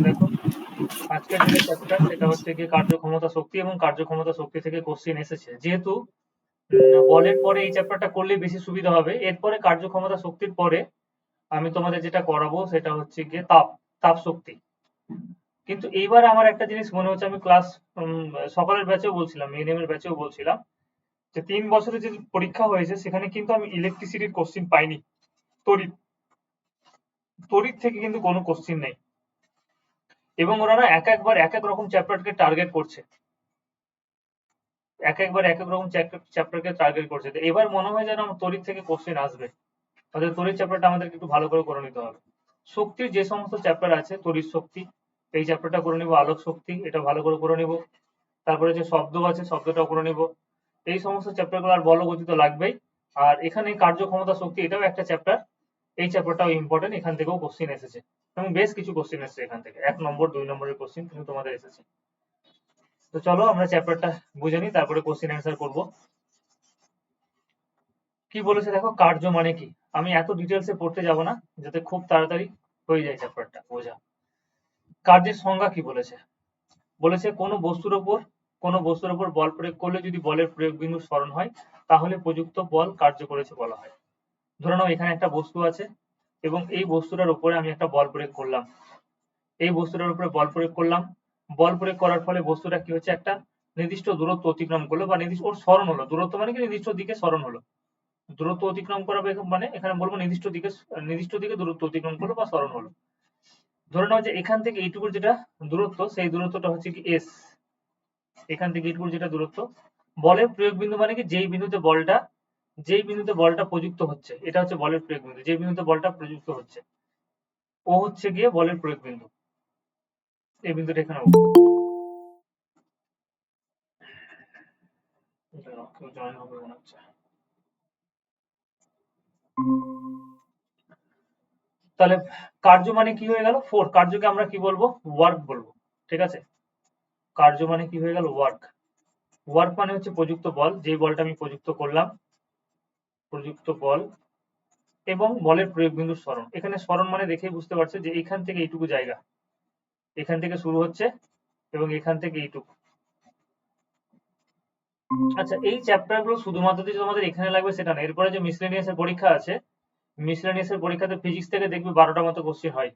দেখো আজকের যে চ্যাপ্টার সেটা হচ্ছে কি কার্যক্ষমতা শক্তি, এবং কার্যক্ষমতা শক্তি থেকে কোশ্চেন এসেছে। যেহেতু বলের পরে এই চ্যাপ্টারটা করলে বেশি সুবিধা হবে। এরপরে কার্যক্ষমতা শক্তির পরে আমি তোমাদের যেটা করাবো সেটা হচ্ছে গিয়ে তাপ শক্তি। কিন্তু এইবার আমার একটা জিনিস মনে হচ্ছে, আমি ক্লাস সকালের ব্যাচেও বলছিলাম, এএনএম এর ব্যাচেও বলছিলাম, যে 3 বছরের যে পরীক্ষা হয়েছে সেখানে কিন্তু আমি ইলেকট্রিসিটির কোশ্চেন পাইনি। তড়িৎ তড়িৎ থেকে কিন্তু কোনো কোশ্চেন নেই, এবং ওরা না এক একবার এক এক রকম চ্যাপ্টারকে টার্গেট করছে, এক একবার এক এক রকম চ্যাপ্টারকে টার্গেট করছে। তো এবার মনে হয় যেন আমার তড়িৎ থেকে কোশ্চেন আসবে, তাহলে তড়িৎ চ্যাপ্টারটা আমাদেরকে একটু ভালো করে করে নিতে হবে। শক্তির যে সমস্ত চ্যাপ্টার আছে, তড়িৎ শক্তি এই চ্যাপ্টারটা করে নিব, আলোক শক্তি এটা ভালো করে করে নিব, তারপরে যে শব্দ আছে শব্দটাও করে নিব। এই সমস্ত চ্যাপ্টারগুলো আর বল গতি তো লাগবেই। আর এখানে কার্যক্ষমতা শক্তি এটাও একটা চ্যাপ্টার, এই চ্যাপ্টারটাও ইম্পর্টেন্ট, এখান থেকেও কোশ্চেন এসেছে, এবং বেশ কিছু কোশ্চেন এসেছে এখান থেকে, 1 নম্বর 2 নম্বরের কোশ্চেন কিন্তু তোমাদের এসেছে। তো চলো আমরা চ্যাপ্টারটা বুঝে নিই, তারপরে কোশ্চেন অ্যান্সার করব। কি বলেছে দেখো, কার্য মানে কি। আমি এত ডিটেলসে পড়তে যাব না, যাতে খুব তাড়াতাড়ি হয়ে যায় চ্যাপ্টারটা বোঝা। কার্যের সংজ্ঞা কি বলেছে, বলেছে কোনো বস্তুর উপর বল প্রয়োগ করলে যদি বলের প্রয়োগ বিন্দু স্মরণ হয়, তাহলে প্রযুক্ত বল কার্য করেছে বলা হয়। ধরে নাও এখানে একটা বস্তু আছে, এবং এই বস্তুটার উপরে আমি একটা বল প্রয়োগ করলাম, এই বস্তুটার উপরে বল প্রয়োগ করলাম। বল প্রয়োগ করার ফলে বস্তুটা কি হচ্ছে, একটা নির্দিষ্ট দূরত্ব অতিক্রম করলো, বা নির্দিষ্ট ওর স্মরণ হলো। দূরত্ব মানে কি, নির্দিষ্ট দিকে স্মরণ হলো। দূরত্ব অতিক্রম করা মানে এখানে বলবো নির্দিষ্ট দিকে দূরত্ব অতিক্রম করলো বা স্মরণ হলো। ধরে নাও যে এখান থেকে এইটুকুর যেটা দূরত্ব, সেই দূরত্বটা হচ্ছে কি এস। এখান থেকে এইটুকুর যেটা দূরত্ব, বলের প্রয়োগ বিন্দু মানে কি, যেই বিন্দুতে বলটা প্রযুক্ত হচ্ছে, এটা হচ্ছে বলের প্রয়োগ বিন্দু। যে বিন্দুতে বলটা প্রযুক্ত হচ্ছে ও হচ্ছে গিয়ে বলের প্রয়োগ বিন্দু। এই বিন্দুটা এখানে কেউ জয়েন হবে মনে হচ্ছে। তাহলে কার্য মানে কি হয়ে গেল, ফোর্স। কার্যকে আমরা কি বলবো, ওয়ার্ক বলবো। ঠিক আছে, কার্য মানে কি হয়ে গেল, ওয়ার্ক। ওয়ার্ক মানে হচ্ছে প্রযুক্ত বল, যে বলটা আমি প্রযুক্ত করলাম, প্রযুক্ত বল, এবং বলের প্রয়োগ বিন্দুর স্মরণ। এখানে স্মরণ মানে দেখেই বুঝতে পারছে যে এখান থেকে এইটুকু জায়গা, এখান থেকে শুরু হচ্ছে এবং এখান থেকে এইটুকু। আচ্ছা, এই চ্যাপ্টার গুলো শুধুমাত্র যে তোমাদের এখানে লাগবে সেটা না। এরপরে যে মিসলেনিয়াস এর পরীক্ষা আছে, মিসলেনিয়াস এর পরীক্ষাতে ফিজিক্স থেকে দেখবে 12টা মতো কোশ্চেন হয়,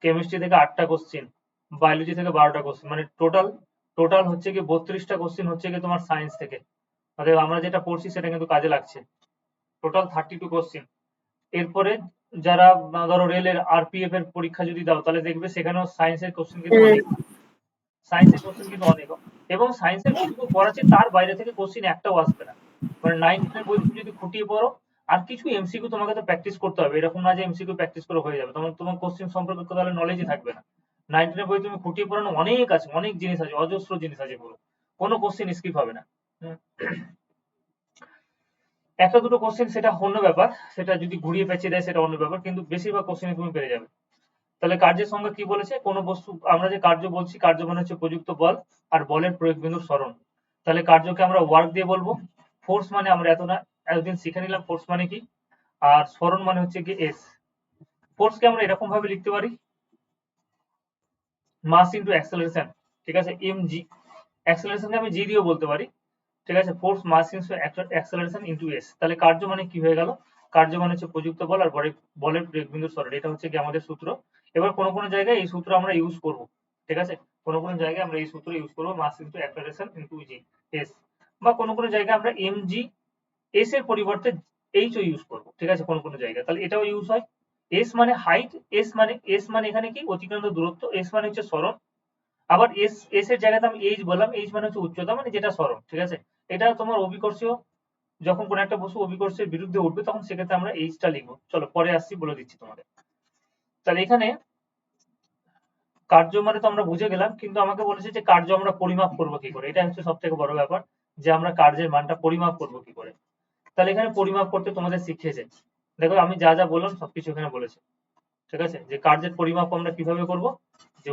কেমিস্ট্রি থেকে 8টা কোশ্চেন, বায়োলজি থেকে 12টা কোশ্চেন, মানে টোটাল টোটাল হচ্ছে কি 32টা কোশ্চেন হচ্ছে কি তোমার সায়েন্স থেকে। অতএব আমরা যেটা পড়ছি সেটা কিন্তু কাজে লাগছে। Total 32 question. এরপরে যারা ধরো রেলের আরপিএফ এর পরীক্ষা যদি দাও, তাহলে দেখবে সেখানেও সায়েন্সের কোশ্চেন কিন্তু অনেক, সায়েন্সের কোশ্চেন কিন্তু অনেক, এবং সায়েন্সের যেটুকু পড়াচ্ছে তার বাইরে থেকে কোশ্চেন একটাও আসবে না। মানে 9 10 বই তুমি যদি খুঁটিয়ে পড়ো, আর কিছু এমসিকিউ তোমাকে তো প্র্যাকটিস করতে হবে, এরকম না যে এমসিকিউ প্র্যাকটিস করে হয়ে যাবে, তোমার কোশ্চেন সম্পর্কে তাহলে নলেজই থাকবে না। 9 10 বই তুমি খুঁটিয়ে পড়ানো অনেক আছে, অনেক জিনিস আছে, অজস্র জিনিস আছে পুরো, কোনো কোশ্চেন স্কিপ হবে না। একটা দুটো কোশ্চেন সেটা অন্য ব্যাপার, সেটা যদি ঘুরিয়ে পেঁচিয়ে দেয় সেটা অন্য ব্যাপার, কিন্তু বেশিরভাগ কোশ্চেনে তুমি পেরে যাবে। তাহলে কার্যের সংজ্ঞা কি বলেছে, কোন বস্তু, আমরা যে কার্য বলছি, কার্য মানে হচ্ছে প্রযুক্ত বল আর বলের প্রয়োগ বিন্দুর স্মরণ। তাহলে কার্যকে আমরা ওয়ার্ক দিয়ে বলবো। ফোর্স মানে আমরা এতদিন শিখে নিলাম ফোর্স মানে কি, আর স্মরণ মানে হচ্ছে কি এস। ফোর্সকে আমরা এরকম ভাবে লিখতে পারি, মাস ইন্টু অ্যাক্সেলারেশন। ঠিক আছে, এম জি। অ্যাক্সেলারেশনকে আমি জি দিয়েও বলতে পারি। ঠিক আছে, force mass into acceleration into s. তাহলে কার্য মানে কি হয়ে গেল, কার্য মানে হচ্ছে প্রযুক্ত বল আর বলের প্রয়োগ বিন্দুর স্মরণ। এটা হচ্ছে কি আমাদের সূত্র। এবার কোনো কোনো জায়গায় এই সূত্র আমরা ইউজ করব। ঠিক আছে, কোনো কোনো জায়গায় আমরা এই সূত্র ইউজ করব, mass into acceleration into g s, বা কোনো কোনো জায়গায় আমরা এম জি এস এর পরিবর্তে এইচ ও ইউজ করব। ঠিক আছে, কোনো কোনো জায়গায় তাহলে এটাও ইউজ হয়। এস মানে এখানে কি, অতিক্রান্ত দূরত্ব। এস মানে হচ্ছে স্মরণ। আবার এস এর জায়গাতে আমি এইচ বললাম, এইচ মানে হচ্ছে উচ্চতা, মানে যেটা স্মরণ। ঠিক আছে, এটা তোমার অভিকর্ষীয়, যখন কোন একটা বস্তু অভিকর্ষের বিরুদ্ধে উঠবে তখন সেক্ষেত্রে আমরা এইচটা লিখবো। চলো পরে আসছি, বলে দিচ্ছি তোমাদের। তাহলে এখানে কার্য মানে তো আমরা বুঝে গেলাম, কিন্তু আমাকে বলেছে যে কার্য আমরা পরিমাপ করবো কি করে, এটা হচ্ছে সব থেকে বড় ব্যাপার, যে আমরা কার্যের মানটা পরিমাপ করবো কি করে। তাহলে এখানে পরিমাপ করতে তোমাদের শিখিয়েছে, দেখো আমি যা যা বললাম সবকিছু এখানে বলেছে। ঠিক আছে, যে কার্যের পরিমাপ আমরা কিভাবে করব, যে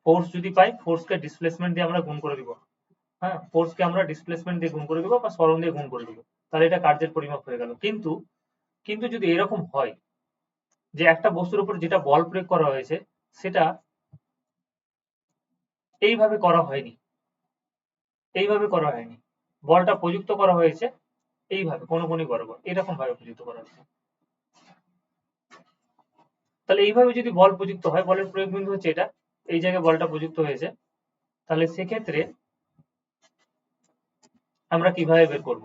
ফোর্স যদি পাই, ফোর্সকে ডিসপ্লেসমেন্ট দিয়ে আমরা গুণ করে দিব। হ্যাঁ, ফোর্সকে আমরা ডিসপ্লেসমেন্ট দিয়ে গুণ করে দিব বা সরণ দিয়ে গুণ করে দিব, তাহলে এটা কার্যের পরিমাপ হয়ে গেল। কিন্তু কিন্তু যদি এরকম হয় যে একটা বস্তুর উপর যেটা বল প্রয়োগ করা হয়েছে সেটা এইভাবে করা হয়নি, এইভাবে করা হয়নি, বলটা প্রযুক্ত করা হয়েছে এইভাবে কোণে বরাবর, এরকম ভাবে প্রযুক্ত করা হয়েছে। তাহলে এইভাবে যদি বল প্রযুক্ত হয়, বলের প্রয়োগ বিন্দু হচ্ছে এটা, এই জায়গায় বলটা প্রযুক্ত হয়েছে, তাহলে সেক্ষেত্রে আমরা কিভাবে বের করব?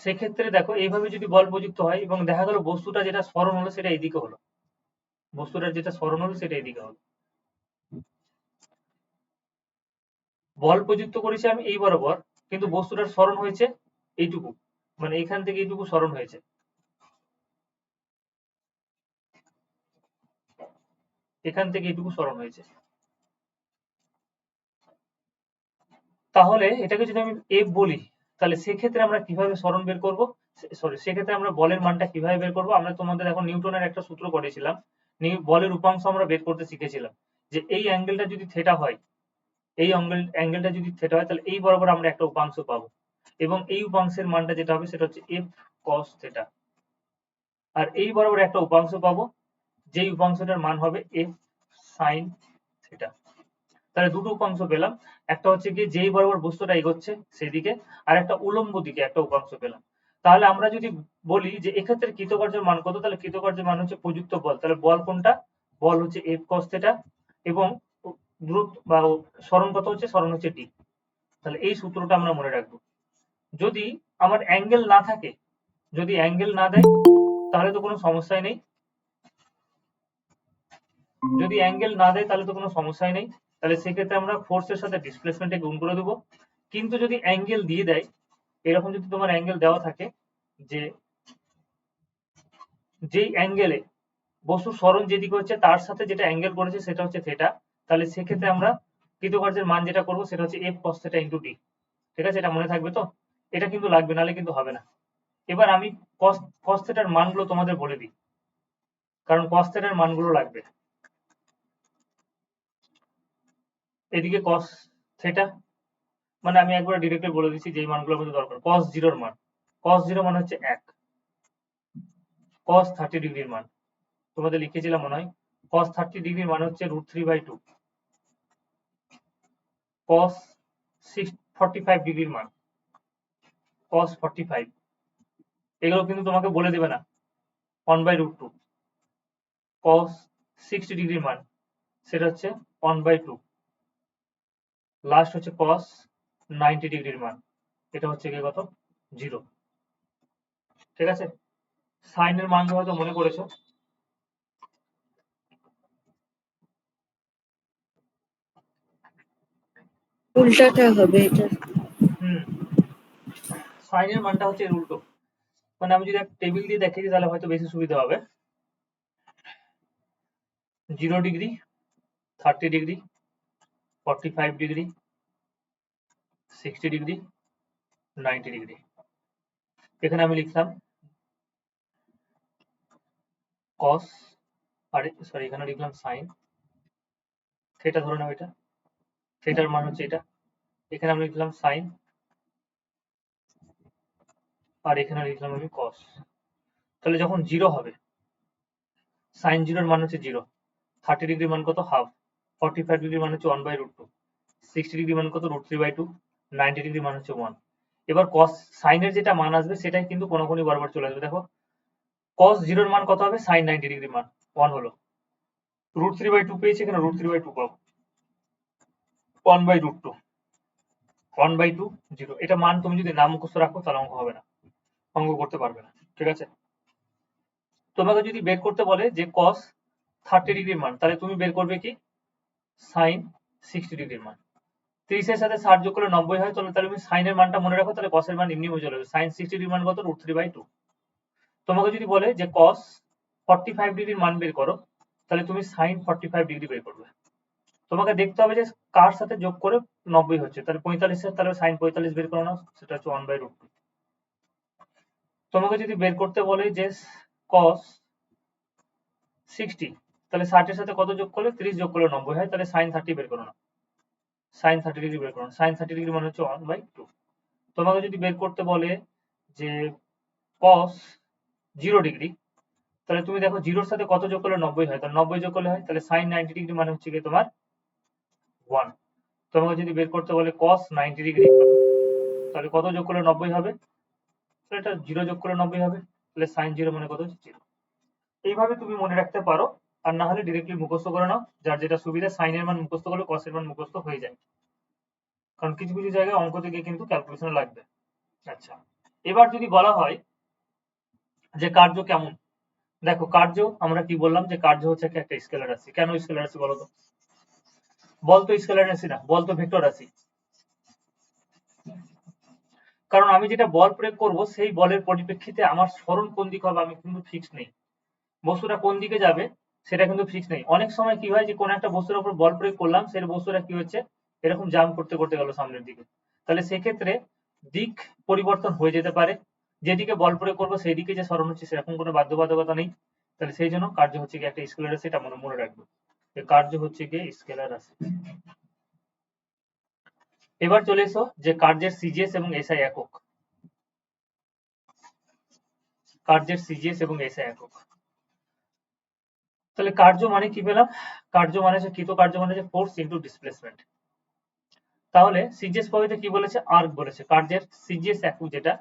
সেক্ষেত্রে দেখো এইভাবে যদি বল প্রযুক্ত হয় এবং দেখা গেল বস্তুটা যেটা সরণ হলো সেটা এইদিকে হলো, বস্তুটার যেটা সরণ হলো সেটা এইদিকে হলো, বল প্রযুক্ত করেছি আমি এই বরাবর, কিন্তু বস্তুটার সরণ হয়েছে এইটুকু, মানে এখান থেকে এইটুকু সরণ হয়েছে, এখান থেকে এইটুকু সরণ হয়েছে। তাহলে এটাকে যদি আমি এফ বলি, তাহলে সেক্ষেত্রে আমরা কিভাবে সরণ বের করব, সরি সেক্ষেত্রে আমরা বলের মানটা কিভাবে বের করব? আমরা তোমাদের এখন নিউটনের একটা সূত্র করেছিলাম, বলের উপাংশ আমরা বের করতে শিখেছিলাম, যে এই অ্যাঙ্গেলটা যদি থেটা হয়, এই অ্যাঙ্গেলটা যদি থেটা হয়, তাহলে এই বরাবর আমরা একটা উপাংশ পাবো, এবং এই উপাংশের মানটা যেটা হবে সেটা হচ্ছে এফ কস থেটা, আর এই বরাবর একটা উপাংশ পাবো, যেই উপাংশটার মান হবে এফ সাইন থেটা। তাহলে দুটো উপাংশ পেলাম, একটা হচ্ছে কি যেই বরাবর বস্তুটা এগোচ্ছে সেদিকে, আর একটা উলম্ব দিকে একটা উপাংশ পেলাম। তাহলে আমরা যদি বলি যে এক্ষেত্রে কৃতকার্যের মান কত, তাহলে কৃতকার্যের মান হচ্ছে প্রযুক্ত বল, তাহলে বল কোনটা? বল হচ্ছে এফ কস থেটা, এবং দ্রুত বা সরণ কত হচ্ছে? সরণ হচ্ছে ডি। তাহলে এই সূত্রটা আমরা মনে রাখবো। যদি আমার অ্যাঙ্গেল না থাকে, যদি অ্যাঙ্গেল না দেয়, তাহলে তো কোনো সমস্যাই নেই, যদি অ্যাঙ্গেল না দেয় তাহলে তো কোনো সমস্যাই নেই, তাহলে সেক্ষেত্রে আমরা ফোর্সের সাথে ডিসপ্লেসমেন্টে গুণ করে দেবো। কিন্তু যদি অ্যাঙ্গেল দিয়ে দেয়, এরকম যদি তোমার অ্যাঙ্গেল দেওয়া থাকে যে যেই অ্যাঙ্গেলে বস্তুর সরণ যেদিকে হচ্ছে তার সাথে যেটা অ্যাঙ্গেল করেছে সেটা হচ্ছে থেটা, তাহলে সেক্ষেত্রে আমরা কৃতকার্যের মান যেটা করবো সেটা হচ্ছে F cos theta into D. ঠিক আছে, এটা মনে থাকবে তো? এটা কিন্তু লাগবে, নাহলে কিন্তু হবে না। এবার আমি কস থেটার মানগুলো তোমাদের বলে দিই, কারণ কস থেটার মানগুলো লাগবে। এদিকে কস থেটা, মানে আমি একবার ডিরেক্টলি বলে দিচ্ছি যেই মানগুলো আমাদের দরকার। cos 0 এর মান, cos 0 মান হচ্ছে 1, cos 30 ডিগ্রির মান তোমাদের লিখেছিলাম মনে হয়, cos 30 ডিগ্রির মান হচ্ছে √3/2, cos 45 ডিগ্রির মান, cos 45, এগুলো কিন্তু তোমাকে বলে দেবে না, 1/√2, cos 60 ডিগ্রির মান সেটা হচ্ছে 1/2, লাস্ট হচ্ছে cos 90 ডিগ্রির মান, এটা হচ্ছে কি কত? 0। ঠিক আছে, সাইনের মান হয়তো মনে করেছো। উল্টাটা হবে এটা। হুম, সাইনের মানটা হচ্ছে এর উল্টো, মানে আমি যদি একটা টেবিল দিয়ে দেখিয়ে দিই তাহলে হয়তো বেশি সুবিধা হবে। 0 degree, 30 degree, 45 degree, 60 degree, 90 degree. এখানে আমি লিখলাম cos, আরে সরি এখানে লিখলাম sin, থেটা ধরে নাও, এটা থেটার মান হচ্ছে এটা, এখানে আমি লিখলাম sin, আর এখানে লিখলাম আমি cos। তাহলে যখন 0 হবে, sin 0 এর মান হচ্ছে 0, 30 ডিগ্রির মান কত? হাফ, 45 ডিগ্রির মান হচ্ছে 1/√2, 60 ডিগ্রির মান কত? √3/2, 90 ডিগ্রির মান হচ্ছে 1। এবার cos sin এর যেটা মান আসবে সেটাই কিন্তু কোনাকুনি বরাবর চলে আসবে। দেখো cos 0 এর মান কত হবে? sin 90 ডিগ্রির মান 1 হলো, √3/2 পেয়েছি, এখানে √3/2 পাবো, 1/√2, 1/2, 0। এটা মান তুমি যদি না মুখস্থ রাখো তাহলে অঙ্ক হবে না, অঙ্ক করতে পারবে না। ঠিক আছে, তোমাকে যদি বের করতে বলে যে cos 30 ডিগ্রির মান, তাহলে তুমি বের করবে কি? sin 60 ডিগ্রির মান। 30 এর সাথে 60 যোগ করলে 90 হয়, তাহলে তুমি sin এর মানটা মনে রাখো, তাহলে cos এর মান এমনি হয়ে চলে যাবে। sin 60 ডিগ্রির মান কত? √3/2। তোমাকে যদি বলে যে cos 45 ডিগ্রির মান বের করো, তাহলে তুমি sin 45 ডিগ্রি বের করবে। তোমাকে দেখতে হবে যে কার সাথে যোগ করে 90 হচ্ছে, তাহলে 45 এর, তাহলে sin 45 বের করো না, সেটা হচ্ছে 1/√2। তোমাকে যদি বের করতে বলে যে cos 60, তাহলে 60 এর সাথে কত যোগ করলে? 30 যোগ করলে 90 হয়, তাহলে sin 30 বের করো না, sin 30 ডিগ্রি বের করো না, sin 30 ডিগ্রি মানে হচ্ছে 1/2। তোমাকে যদি বের করতে বলে যে cos 0 ডিগ্রি, তাহলে তুমি দেখো 0 এর সাথে কত যোগ করলে 90 হয়, তাহলে 90 যোগ করলে হয়, তাহলে sin 90 ডিগ্রি মানে হচ্ছে কি তোমার 1। তোমাকে যদি বের করতে বলে cos 90 ডিগ্রি, তাহলে কত যোগ করলে 90 হবে? তাহলে এটা 0 যোগ করলে 90 হবে। তাহলে sin 0 মানে কত? 0। এইভাবে তুমি মনে রাখতে পারো, আর না হলে ডিরেক্টলি মুখস্থ করে নাও, যার যেটা সুবিধা। sin এর মান মুখস্থ করলে cos এর মান মুখস্থ হয়ে যায়, কারণ কিছু কিছু জায়গায় অঙ্ক থেকে কিন্তু ক্যালকুলেশন লাগবে। আচ্ছা, এবার যদি বলা হয় যে কার্য কেমন, দেখো কার্য আমরা কি বললাম যে কার্য হচ্ছে একটা স্কেলার রাশি। কেন স্কেলার রাশি বলো তো? বল তো স্কেলার রাশি না, বল তো ভেক্টর রাশি। কারণ আমি যেটা বল প্রয়োগ করব সেই বলের পরিপ্রেক্ষিতে আমার সরণ কোন দিকে হবে আমি কিন্তু ফিক্স নেই, বস্তুটা কোন দিকে যাবে সেটা কিন্তু ফিক্স নেই। অনেক সময় কি হয় যে কোন একটা বস্তুর উপর বল প্রয়োগ করলাম, সেই বস্তুটা কি হচ্ছে এরকম জাম্প করতে করতে গেল সামনের দিকে, তাহলে সেক্ষেত্রে দিক পরিবর্তন হয়ে যেতে পারে। যেদিকে বল প্রয়োগ করবো সেই দিকে যে সরণ হচ্ছে সেরকম কোনো বাধ্যবাধকতা নেই। তাহলে সেই জন্য কার্য হচ্ছে কি একটা স্কেলার রাশি, এটা মনে রাখবো যে কার্য হচ্ছে কি স্কেলার রাশি। এবার চলে এসো যে কার্যের সিজিএস এবং এসআই একক। কার্যের সিজিএস এবং এসআই একক। তাহলে কার্য মানে কি পেলাম? কার্য মানে হচ্ছে কৃত কার্য মানে হচ্ছে ফোর্স ইনটু ডিসপ্লেসমেন্ট। তাহলে সিজিএস পদ্ধতিতে কি বলেছে? আর্ক বলেছে। কার্যের সিজিএস একক যেটা,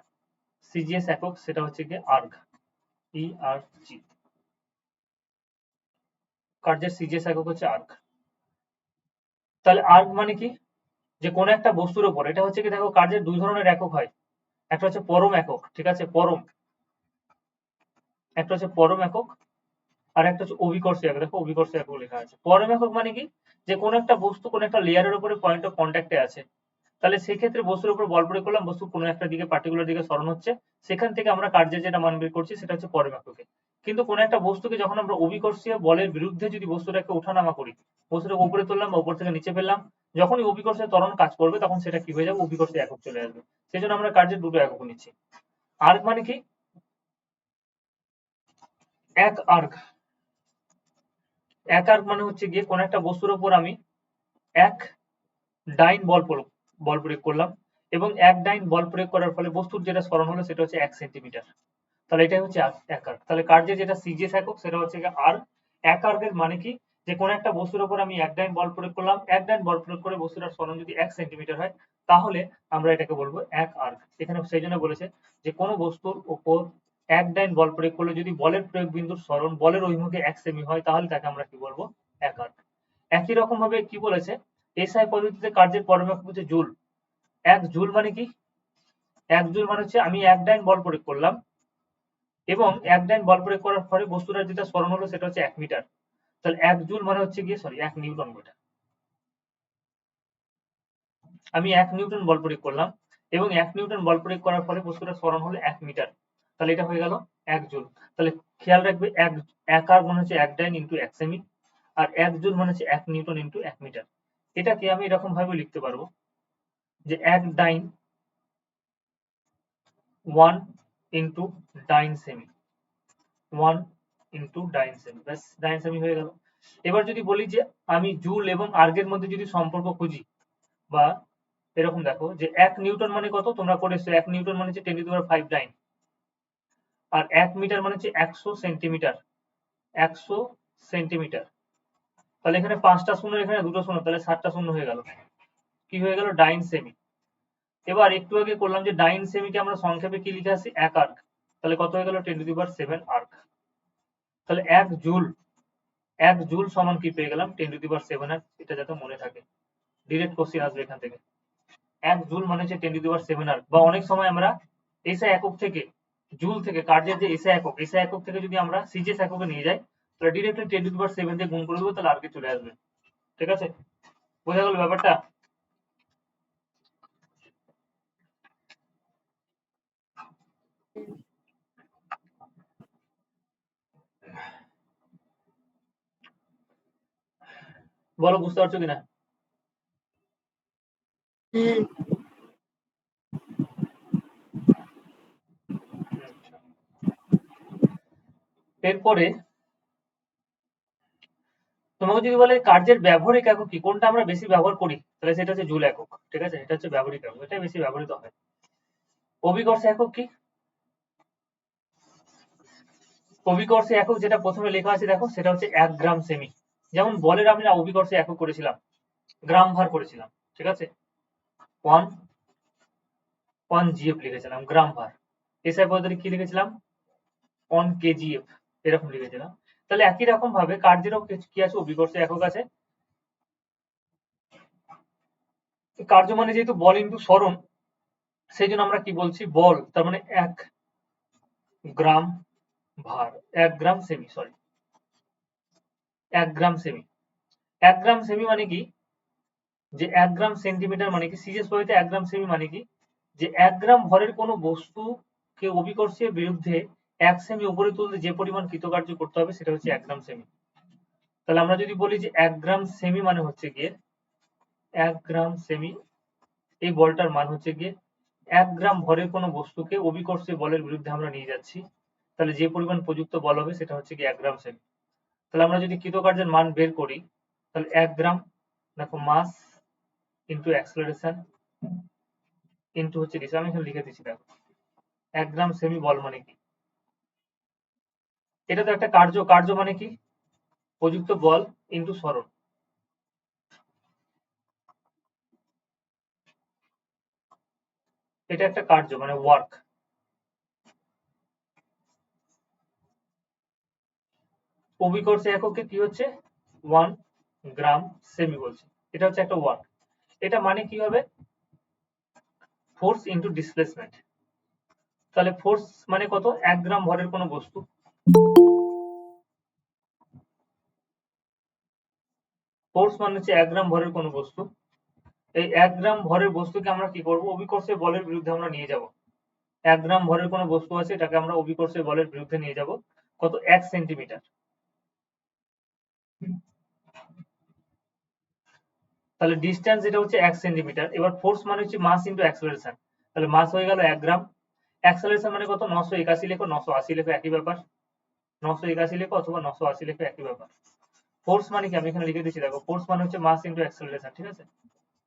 সিজিএস একক সেটা হচ্ছে কি আর্ক, ই আর জি। কার্যের সিজিএস একক হচ্ছে আর্ক। তাহলে আর্ক মানে কি? যে কোন একটা বস্তুর উপর, এটা হচ্ছে কি দেখো কার্যের দুই ধরনের একক হয়, একটা হচ্ছে পরম একক, ঠিক আছে, পরম, একটা হচ্ছে পরম একক, আর একটা হচ্ছে অভিকর্ষ একক। দেখো অভিকর্ষ একক লেখা আছে। পরম একক মানে কি? যে কোন একটা বস্তু কোন একটা লেয়ারের উপরে পয়েন্ট অফ কন্ট্যাক্টে আছে, তাহলে সেই ক্ষেত্রে বস্তুর উপর বল প্রয়োগ করলাম, বস্তু কোনো একটা দিকে পার্টিকুলার দিকে সরণ হচ্ছে, সেখান থেকে আমরা কার্যের যেটা মান বের করছি সেটা হচ্ছে পরম এককে। কিন্তু কোন একটা বস্তুকে যখন আমরা অভিকর্ষীয় বলের বিরুদ্ধে যদি বস্তুটাকে ওঠানামা করি, বস্তুটাকে উপরে তুললাম বা উপর থেকে নিচে ফেললাম, যখনই অভিকর্ষের ত্বরণ কাজ করবে তখন সেটা কি হয়ে যাবে? অভিকর্ষীয় একক চলে আসবে। সেই জন্য আমরা কার্যের দুটো একক নিচ্ছি। আর্ক মানে কি? এক আর্ক। এক আর্ক মানে হচ্ছে গিয়ে কোন একটা বস্তুর উপর আমি এক ডাইন বল প্রয়োগ করলাম, এবং এক ডাইন বল প্রয়োগ করার ফলে বস্তুর যেটা সরণ হলো সেটা হচ্ছে 1 সেন্টিমিটার। তাহলে এটাই হচ্ছে এক আর্ক। তাহলে কার্যের যেটা সিজিএস একক সেটা হচ্ছে আর্ক। এক আর্কের মানে কি? যে কোন একটা বস্তুর উপর আমি এক ডাইন বল প্রয়োগ করলাম, এক ডাইন বল প্রয়োগ করে বস্তুটার সরণ যদি 1 সেন্টিমিটার হয়, তাহলে আমরা এটাকে বলবো এক আর্ক। এখানে সেই জন্য বলেছে যে কোন বস্তুর উপর এক ডাইন বল প্রয়োগ করলে যদি বলের প্রয়োগ বিন্দুর সরণ বলের অভিমুখে 1 সেমি হয়, তাহলে তাকে আমরা কি বলবো? এক আর্ক। একই রকম ভাবে কি বলেছে? এসআই পদ্ধতিতে কার্যের পরম একক হচ্ছে জুল। এক জুল মানে কি? এক জুল মানে হচ্ছে আমি এক ডাইন বল প্রয়োগ করলাম, এবং এক ডাইন বল প্রয়োগ করার ফলে বস্তুটার যেটা সরণ হলো সেটা হচ্ছে 1 মিটার। তাহলে 1 জুল মানে হচ্ছে গিয়ে 1 নিউটন। বইটা আমি 1 নিউটন বল প্রয়োগ করলাম, এবং 1 নিউটন বল প্রয়োগ করার ফলে বস্তুটার সরণ হলো 1 মিটার। তাহলে এটা হয়ে গেল 1 জুল। তাহলে খেয়াল রাখবে এক আর্ক মানে হচ্ছে 1 ডাইন ইনটু 1 সেমি, আর 1 জুল মানে হচ্ছে 1 নিউটন ইনটু 1 মিটার। এটাকে আমি এরকম ভাবে লিখতে পারবো যে 1 ডাইন 1 ইনটু ডাইন সেমি, 1 ইনটু ডাইন সেমি, ব্যাস ডাইন সেমি হয়ে গেল। এবার যদি বলি যে আমি জুল এবং আর্গের মধ্যে যদি সম্পর্ক খুঁজি, বা এরকম দেখো যে 1 নিউটন মানে কত? তোমরা করেছো 1 নিউটন মানে হচ্ছে 10 to the power 5 dine, R 1 metre মানে হচ্ছে 100 সেন্টিমিটার, 100 সেন্টিমিটার। তাহলে এখানে 5টা শূন্য, এখানে দুটো শূন্য, তাহলে 7টা শূন্য হয়ে গেল। কি হয়ে গেল? ডাইন সেমি। এবার একটু আগে করলাম যে ডাইন সেমিকে আমরা সংক্ষেপে কি লিখে আসি? এক আর্ক। তাহলে কত হয়ে গেল? 10 টু দি পাওয়ার 7 আর্ক। তাহলে 1 জুল সমান কি পেয়ে গেলাম? 10 টু দি পাওয়ার 7 আর্ক। এটা যাতে মনে থাকে, ডিরেক্ট কোশ্চেন আসবে এখান থেকে। 1 জুল মানে হচ্ছে 10 টু দি পাওয়ার 7 আর্ক। বা অনেক সময় আমরা এসআই একক থেকে, জুল থেকে কার্যের যে এসআই একক থেকে যদি আমরা সিজিএস এককে নিয়ে যাই, তাহলে ডিরেক্টলি 10 টু দি পাওয়ার 7 দিয়ে গুণ করে দেবো, তাহলে আর্কে চলে আসবে। ঠিক আছে, বোঝা গেল ব্যাপারটা? বলো বুঝতে পারছো কিনা? হ্যাঁ। এরপরে তোমাকে যদি বলে কার্যের ব্যবহারিক একক কি, কোনটা আমরা বেশি ব্যবহার করি, তাহলে সেটা হচ্ছে জুল একক। ঠিক আছে, এটা হচ্ছে ব্যবহারিক একক, এটাই বেশি ব্যবহৃত হয়। অভিকর্ষ একক কি? অভিকর্ষ একক যেটা প্রথমে লেখা আছে দেখো, সেটা হচ্ছে 1 গ্রাম সেমি। যেমন বলের আমরা অভিকর্ষ একক করেছিলাম, গ্রাম ভার করেছিলাম। ঠিক আছে, 1 GF লিখেছিলাম গ্রাম ভার। এসআই পদ্ধতি কি লিখেছিলাম 1 KGF এরকম লিখেছিলাম। তাহলে একই রকম ভাবে কার্যেরও কি আছে অভিকর্ষ একক আছে। কার্য মানে যেহেতু বল ইন্টু সরণ, সেই জন্য আমরা কি বলছি বল তার মানে 1 গ্রাম ভার, 1 গ্রাম সেমি, সরি 1 গ্রাম সেমি। 1 গ্রাম সেমি মানে কি, যে 1 গ্রাম সেন্টিমিটার মানে কি, সিজিএস পদ্ধতিতে 1 গ্রাম সেমি মানে কি, যে 1 গ্রাম ভরের কোনো বস্তুকে অভিকর্ষের বিরুদ্ধে 1 সেমি উপরে তুলতে যে পরিমাণ কৃতকার্য করতে হবে সেটা হচ্ছে 1 গ্রাম সেমি। তাহলে আমরা যদি বলি যে 1 গ্রাম সেমি মানে হচ্ছে গিয়ে 1 গ্রাম সেমি, এই বলটার মান হচ্ছে গিয়ে 1 গ্রাম ভরের কোনো বস্তুকে অভিকর্ষে বলের বিরুদ্ধে আমরা নিয়ে যাচ্ছি, তাহলে যে পরিমাণ প্রযুক্ত বল হবে সেটা হচ্ছে গিয়ে 1 গ্রাম সেমি। তাহলে আমরা যদি কৃতকার্যের মান বের করি, তাহলে 1 গ্রাম দেখো মাস ইন্টু অ্যাক্সেলারেশন ইন্টু হচ্ছে ডিস, আমি এখানে লিখে দিচ্ছি দেখো 1 গ্রাম সেমি বল মানে কি, এটা তো একটা কার্য, কার্য মানে কি প্রযুক্ত বল ইন্টু সরণ, এটা একটা কার্য মানে ওয়ার্ক। অভিকর্ষে এককে কি হচ্ছে 1 গ্রাম সেমি বলছে, এটা হচ্ছে একটা ওয়ার্ক। এটা মানে কি হবে ফোর্স ইন্টু ডিসপ্লেসমেন্ট। তাহলে ফোর্স মানে কত 1 গ্রাম ভরের কোনো বস্তু, ফোর্স মানে হচ্ছে 1 গ্রাম ভরের কোনো বস্তু, এই 1 গ্রাম ভরের বস্তুকে আমরা কি করব অভিকর্ষের বলের বিরুদ্ধে আমরা নিয়ে যাব। 1 গ্রাম ভরের কোনো বস্তু আছে এটাকে আমরা অভিকর্ষের বলের বিরুদ্ধে নিয়ে যাব কত 1 সেন্টিমিটার। তাহলে ডিসটেন্স এটা হচ্ছে 1 সেন্টিমিটার। এবার ফোর্স মানে হচ্ছে মাস ইন্টু অ্যাক্সেলারেশন, তাহলে মাস হয়ে গেল 1 গ্রাম, অ্যাক্সেলারেশন মানে কত 981 লেখো, 980 লেখো একই ব্যাপার, 981 লেখো অথবা 980 লেখো একই ব্যাপার। ফোর্স মানে কি আমি এখানে লিখে দিচ্ছি দেখো, ফোর্স মানে হচ্ছে মাস ইন্টু অ্যাক্সেলারেশন, ঠিক আছে,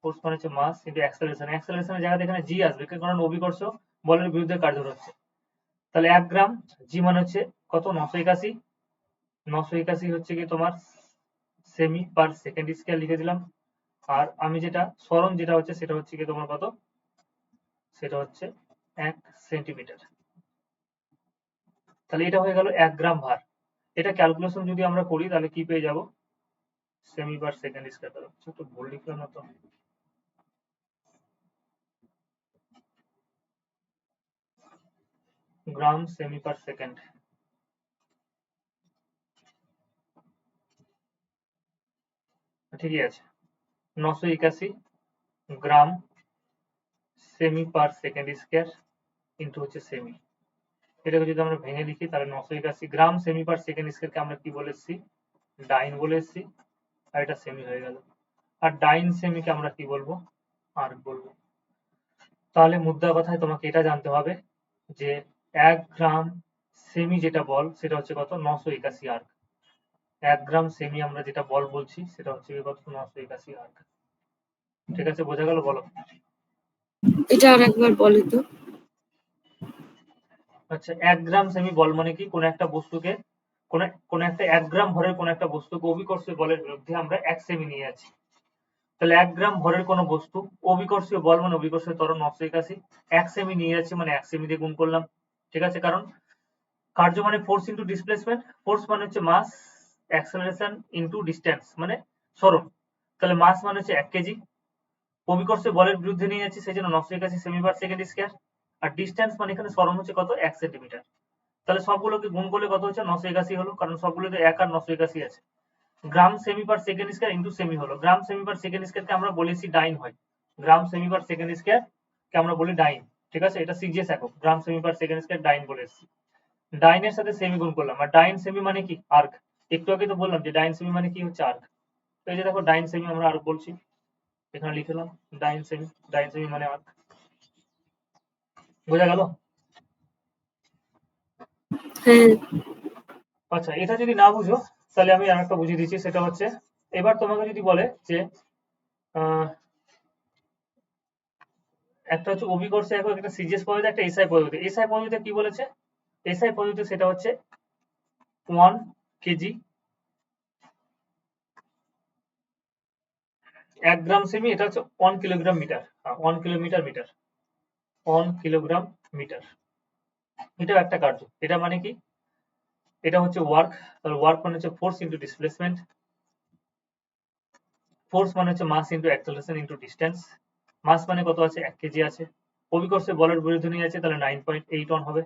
ফোর্স মানে হচ্ছে মাস ইন্টু অ্যাক্সেলারেশন, অ্যাক্সেলারেশনের জায়গাতে এখানে জি আসবে কারণ অভিকর্ষ বলের বিরুদ্ধে কার্যরত হচ্ছে। তাহলে 1 গ্রাম জি মানে হচ্ছে কত 981, 981 হচ্ছে কি তোমার সেমি পার সেকেন্ড স্কয়ার লিখে দিলাম। আর আমি যেটা সরণ যেটা হচ্ছে সেটা হচ্ছে কি তোমার কত, সেটা হচ্ছে 1 সেন্টিমিটার। তাহলে এটা হয়ে গেল 1 গ্রাম ভার। এটা ক্যালকুলেশন যদি আমরা করি তাহলে কি পেয়ে যাব সেমি পার সেকেন্ড স্কয়ার, ছোট ভুল লিখলাম না তো, গ্রাম সেমি পার সেকেন্ড, ঠিকই আছে 981 গ্রাম সেমি পার সেকেন্ড স্কয়ার ইন্টু হচ্ছে সেমি। এটাকে যদি আমরা ভেঙে লিখি তাহলে 981 গ্রাম সেমি পার সেকেন্ড স্কয়ারকে আমরা কি বলে এসেছি ডাইন বলে এসেছি, আর এটা সেমি হয়ে গেল। আর ডাইন সেমিকে আমরা কি বলবো আর্ক বলবো। তাহলে মুদ্রা কথায় তোমাকে এটা জানতে হবে যে 1 গ্রাম সেমি যেটা বল সেটা হচ্ছে কত 981 আর্ক, 1 গ্রাম সেমি আমরা যেটা বল বলছি সেটা হচ্ছে কত 981 আর্ক। ঠিক আছে, বোঝা গেল বলো। এটা আর একবার বলে তো। আচ্ছা 1 গ্রাম সেমি বল মানে কি কোন একটা বস্তুকে কোন একটা 1 গ্রাম ভরের কোন একটা বস্তুকে অভিকর্ষীয় বলের বিরুদ্ধে আমরা 1 সেমি নিয়ে যাচ্ছি। তাহলে 1 গ্রাম ভরের কোন বস্তু অভিকর্ষীয় বল মানে অভিকর্ষীয় ত্বরণ 981, 1 সেমি নিয়ে যাচ্ছি মানে 1 সেমি দিয়ে গুণ করলাম। ঠিক আছে, কারণ কার্য মানে ফোর্স ইন্টু ডিসপ্লেসমেন্ট, ফোর্স মানে হচ্ছে মাস, অ্যাক্সেলারেশন ইন্টু ডিস্টেন্স মানে সরণ। তাহলে মাস মানে হচ্ছে 1 কেজি, অভিকর্ষে বলের বিরুদ্ধে নিয়ে যাচ্ছি সেই জন্য 981 সেমি পার সেকেন্ড স্কয়ার, আর ডিস্টেন্স মানে এখানে সরণ হচ্ছে কত 1 সেন্টিমিটার। তাহলে সবগুলোকে গুণ করলে কত হচ্ছে 981 হলো, কারণ সবগুলোতে 1 আর 981 আছে। গ্রাম সেমি পার সেকেন্ড স্কয়ার ইন্টু সেমি হলো, গ্রাম সেমি পার সেকেন্ড স্কয়ারকে আমরা বলেছি ডাইন হয়, গ্রাম সেমি পার সেকেন্ড স্কয়ার কে আমরা বলি ডাইন। ঠিক আছে, এটা সিজিএস একক, গ্রাম সেমি পার সেকেন্ড স্কয়ার ডাইন বলে এসেছি। ডাইনের সাথে সেমি গুণ করলাম, আর ডাইন সেমি মানে কি আর্ক, একটু আগে তো বললাম যে ডাইন সেমি মানে কি হচ্ছে আর্ক। তো এই যে দেখো ডাইন সেমি আমরা আর্ক বলছি, এখানে লিখলাম ডাইন সেমি, ডাইন সেমি মানে আর্ক। বোঝা গেল? হ্যাঁ। আচ্ছা এটা যদি না বুঝো তাহলে আমি আরেকটা বুঝিয়ে দিচ্ছি, সেটা হচ্ছে এবার তোমাকে যদি বলে যে একটা হচ্ছে অভিকর্ষ একক, একটা সিজিএস পদ্ধতি, একটা এসআই পদ্ধতি। এসআই পদ্ধতিতে কি বলেছে, এসআই পদ্ধতি সেটা হচ্ছে 1 কেজি 1 গ্রাম সেমি, এটা হচ্ছে 1 kilogram metre. 1 kilometre metre, 1 kilogram metre. এটাও একটা কার্য। এটা মানে কি? এটা হচ্ছে ওয়ার্ক। তাহলে ওয়ার্ক মানে হচ্ছে ফোর্স ইনটু ডিসপ্লেসমেন্ট। ফোর্স মানে হচ্ছে mass into acceleration into distance. Mass মানে কত আছে? 1 কেজি আছে। অভিকর্ষে বলের বৈধনী আছে, তাহলে 9.8 টন হবে।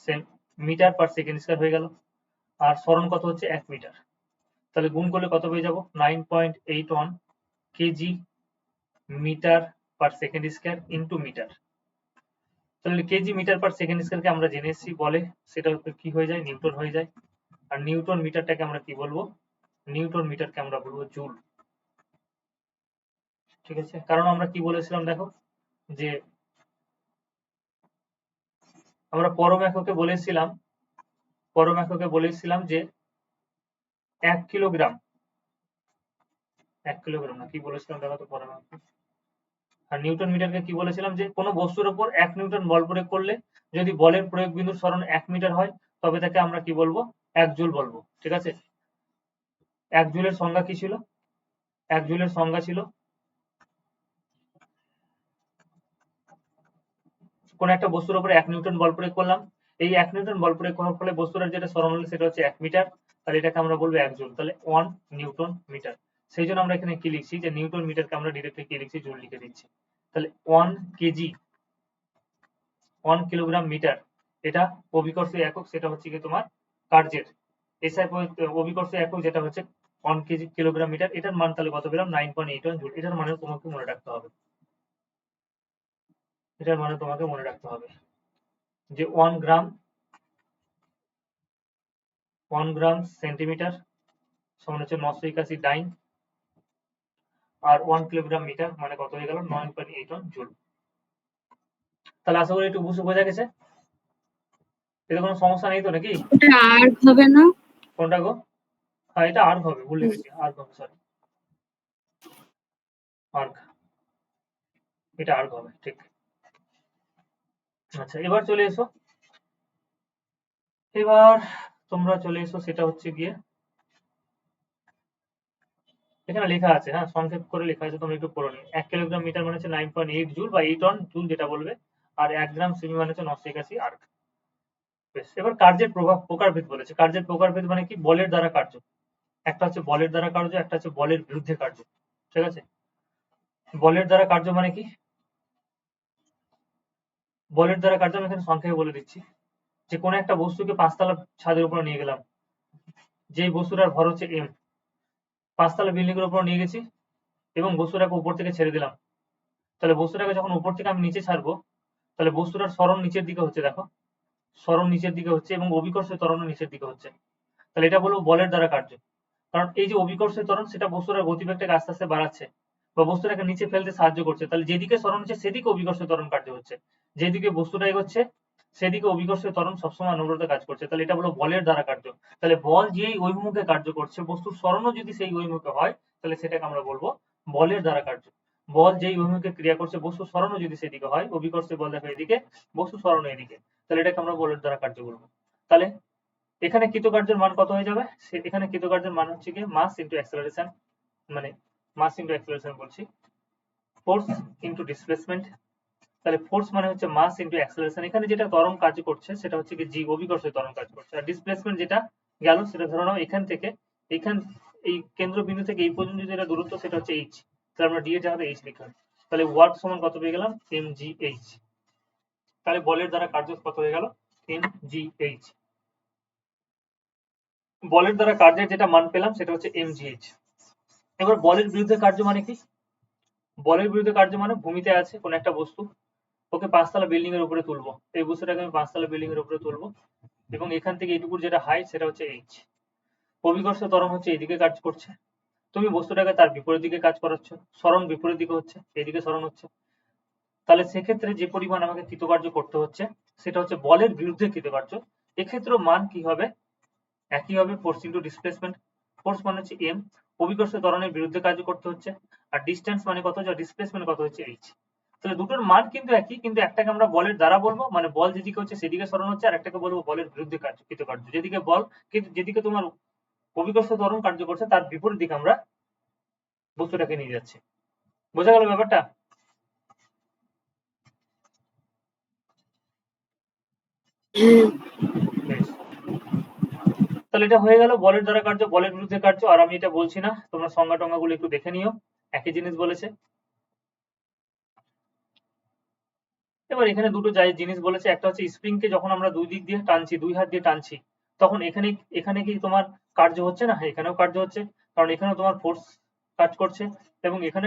Same meter per second square হয়ে গেল। আর সরণ কত হচ্ছে? 1 মিটার। তাহলে গুণ করলে কত পেয়ে যাব? 9.8 one kg meter per second square into meter. তাহলে কেজি মিটার পার সেকেন্ড স্কয়ারকে আমরা জেনে এসেছি বলে, সেটা কি হয়ে যায়? নিউটন হয়ে যায়। আর নিউটন মিটারটাকে আমরা কি বলবো? নিউটন মিটারকে আমরা বলবো জুল। ঠিক আছে, কারণ আমরা কি বলেছিলাম দেখো, যে আমরা পরম এককে বলেছিলাম যে 1 কিলোগ্রাম, 1 কিলোগ্রাম না, কি বলেছিলাম দেখো তো পরম একক। আর নিউটন মিটারকে কি বলেছিলাম? যে কোনো বস্তুর উপর 1 নিউটন বল প্রয়োগ করলে যদি বলের প্রয়োগ বিন্দুর সরণ 1 মিটার হয়, তবে তাকে আমরা কি বলবো? 1 জুল বলবো। ঠিক আছে, 1 জুলের সংজ্ঞা কি ছিল? 1 জুলের সংজ্ঞা ছিল, কোন একটা বস্তুর উপর 1 নিউটন বল প্রয়োগ করলাম, এই 1 নিউটন বল প্রয়োগ করার ফলে বস্তুটার যেটা সরণ হলো সেটা হচ্ছে 1 মিটার। তাহলে এটাকে আমরা বলবো 1 জুল। তাহলে 1 নিউটন মিটার। সেই জন্য আমরা এখানে কি লিখছি? যে নিউটন মিটারকে আমরা ডিরেক্টলি কি লিখছি? জুল লিখে দিচ্ছি। তাহলে 1 কেজি, 1 কিলোগ্রাম মিটার, এটা অভিকর্ষীয় একক, সেটা হচ্ছে কি তোমার কার্যের। এসআই অভিকর্ষীয় একক যেটা হচ্ছে 1 কেজি কিলোগ্রাম মিটার, এটার মান তাহলে কত পেলাম? 9.81 জুল। এটার মানে তোমাকে মনে রাখতে হবে, এটার মানে তোমাকে মনে রাখতে হবে যে 1 গ্রাম সেন্টিমিটার সমান হচ্ছে 981 ডাইন, আর 1 কিলোগ্রাম মিটার মানে কত হয়ে গেল? 9.81 জুল। তাহলে আশা করি একটু বোঝা গেছে। এতে কোনো সমস্যা নেই তো নাকি? ওটা আর্ক হবে না? কোনটা গো? হ্যাঁ, এটা আর্ক হবে, ভুলে গেছি, আর্ক হবে, সরি, আর্ক, এটা আর্ক হবে, ঠিক। আচ্ছা, এবার চলে এসো, এবার তোমরা চলে এসো, সেটা হচ্ছে গিয়ে এখানে লেখা আছে, হ্যাঁ, সংক্ষেপ করে লেখা আছে, তোমরা একটু পড়ে নিও। 1 কিলোগ্রাম মিটার মানে হচ্ছে 9.8 জুল বা 8 টন, জুল যেটা বলবে। আর 1 গ্রাম সেমি মানে হচ্ছে 981 আর্ক। বেশ, এবার কার্যের প্রকারভেদ বলেছে। কার্যের প্রকারভেদ মানে কি? বলের দ্বারা কার্য। একটা হচ্ছে বলের দ্বারা কার্য, একটা হচ্ছে বলের বিরুদ্ধে কার্য। ঠিক আছে, বলের দ্বারা কার্য মানে কি? বলের দ্বারা কার্য আমি এখানে সংক্ষেপে বলে দিচ্ছি, যে কোনো একটা বস্তুকে 5 তলা ছাদের উপর নিয়ে গেলাম, যেই বস্তুটার ভর হচ্ছে m, 5 তলা বিল্ডিং এর উপর নিয়ে গেছি এবং বস্তুটাকে উপর থেকে ছেড়ে দিলাম। তাহলে বস্তুটাকে যখন উপর থেকে আমি নিচে ছাড়বো, তাহলে বস্তুটার সরণ নিচের দিকে হচ্ছে, দেখো সরণ নিচের দিকে হচ্ছে এবং অভিকর্ষের ত্বরণও নিচের দিকে হচ্ছে। তাহলে এটা বলবো বলের দ্বারা কার্য। কারণ এই যে অভিকর্ষের ত্বরণ, সেটা বস্তুটার গতিবেগটাকে আস্তে আস্তে বাড়াচ্ছে বা বস্তুটাকে নিচে ফেলতে সাহায্য করছে। তাহলে যেদিকে সরণ হচ্ছে সেদিকে অভিকর্ষের ত্বরণ কার্য হচ্ছে, যেদিকে বস্তুটা এগোচ্ছে সেদিকে অভিকর্ষের ত্বরণ সবসময় অনুরূপে কাজ করছে। তাহলে এটা হলো বলের দ্বারা কার্য। তাহলে বল যেই অভিমুখে কার্য করছে, বস্তুর সরণও যদি সেই অভিমুখে হয়, তাহলে সেটাকে আমরা বলবো বলের দ্বারা কার্য। বল যেই অভিমুখে ক্রিয়া করছে, বস্তুর সরণও যদি সেদিকে হয়, অভিকর্ষের বল দেখো এদিকে, বস্তুর সরণ এদিকে, তাহলে এটাকে আমরা বলের দ্বারা কার্য বলবো। তাহলে এখানে কৃতকার্যের মান কত হয়ে যাবে? এখানে কৃতকার্যের মান হচ্ছে কি মাস ইনটু অ্যাক্সেলারেশন, মানে মাস ইনটু অ্যাক্সেলারেশন বলছি, ফোর্স ইনটু ডিসপ্লেসমেন্ট। তাহলে ফোর্স মানে হচ্ছে মাস ইনটু অ্যাক্সেলারেশন। এখানে যেটা ত্বরণ কাজ করছে সেটা হচ্ছে কি জি, অভিকর্ষে ত্বরণ কাজ করছে। আর ডিসপ্লেসমেন্ট যেটা গেল, সেটা ধরে নাও এখান থেকে এখান, এই কেন্দ্রবিন্দু থেকে এই পর্যন্ত যেটা দূরত্ব সেটা হচ্ছে এইচ, তাহলে আমরা ডি এর জায়গায় এইচ লিখলাম। তাহলে ওয়ার্ক সমান কত পেয়ে গেলাম? mgh। তাহলে বলের দ্বারা কার্য কত হয়ে গেল? mgh। বলের দ্বারা কার্যের যেটা মান পেলাম সেটা হচ্ছে mgh। এবার বলের বিরুদ্ধে কার্য মানে কি? বলের বিরুদ্ধে কার্য মানে ভূমিতে আছে কোন একটা বস্তু, ওকে 5 তলা বিল্ডিং এর উপরে তুলবো, এই বস্তুটাকে আমি 5 তলা বিল্ডিং এর উপরে তুলবো এবং এখান থেকে এইটুকুর যেটা হাইট সেটা হচ্ছে h। অভিকর্ষ ত্বরণ হচ্ছে এইদিকে কাজ করছে, তুমি বস্তুটাকে তার বিপরীত দিকে কাজ করাচ্ছ, সরণ বিপরীত দিকে হচ্ছে, এইদিকে সরণ হচ্ছে। তাহলে সেক্ষেত্রে যে পরিমাণ আমাকে কৃতকার্য করতে হচ্ছে সেটা হচ্ছে বলের বিরুদ্ধে কৃতকার্য। এক্ষেত্রেও মান কি হবে? একই হবে, ফোর্স ইনটু ডিসপ্লেসমেন্ট। ফোর্স মানে হচ্ছে m, অভিকর্ষ ত্বরণের বিরুদ্ধে কাজ করতে হচ্ছে, আর ডিসটেন্স মানে কত, যা ডিসপ্লেসমেন্ট কত হচ্ছে h। তাহলে দুটোর মান কিন্তু একই, কিন্তু একটাকে আমরা বলের দ্বারা বলবো, মানে বল যেদিকে হচ্ছে সেদিকে সরণ হচ্ছে, আর একটাকে বলবো বলের বিরুদ্ধে কৃতকার্য, যেদিকে বল, কিন্তু যেদিকে তোমার অভিকর্ষ ত্বরণ কার্য করছে তার বিপরীত দিকে আমরা বস্তুটাকে নিয়ে যাচ্ছি। বোঝা গেল ব্যাপারটা? হ্যাঁ। বেশ, তাহলে এটা হয়ে গেল বলের দ্বারা কার্য, বলের বিরুদ্ধে কার্য। আর আমি এটা বলছি না, তোমরা সংজ্ঞা টঙ্গা গুলো একটু দেখে নিও, একই জিনিস বলেছে। এবার এখানে দুটো জিনিস বলেছে, একটা হচ্ছে স্প্রিং কে যখন আমরা দুই দিক দিয়ে টানছি, দুই হাত দিয়ে টানছি, তখন এখানে এখানে কি তোমার কার্য হচ্ছে না? হ্যাঁ, এখানেও কার্য হচ্ছে, কারণ এখানেও তোমার ফোর্স কাজ করছে, এবং এখানে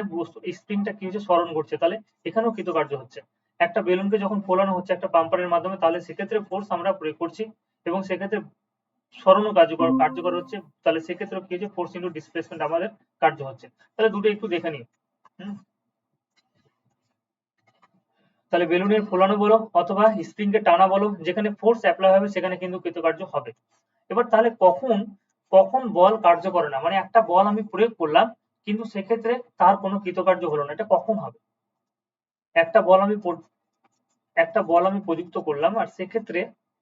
স্প্রিংটা কি হচ্ছে, সরণ করছে, তাহলে এখানেও কৃতকার্য হচ্ছে। একটা বেলুনকে যখন ফোলানো হচ্ছে একটা পাম্পারের মাধ্যমে, তাহলে সেক্ষেত্রে ফোর্স আমরা প্রয়োগ করছি, এবং সেক্ষেত্রে সরণও কার্যকর হচ্ছে, তাহলে সেক্ষেত্রে কি হচ্ছে, ফোর্স ইন্টু ডিসপ্লেসমেন্ট আমাদের কার্য হচ্ছে। তাহলে দুটো একটু দেখে নিই। তাহলে বেলুনের ফোলানো বলো অথবা স্প্রিং কে টানা বলো, যেখানে ফোর্স অ্যাপ্লাই হবে সেখানে কিন্তু কৃতকার্য হবে। এবার তাহলে কখন কখন বল কার্য করে না, মানে একটা বল আমি প্রয়োগ করলাম কিন্তু সেক্ষেত্রে তার কোনো কৃতকার্য হলো না, এটা কখন হবে? একটা বল আমি প্রযুক্ত করলাম আর সেক্ষেত্রে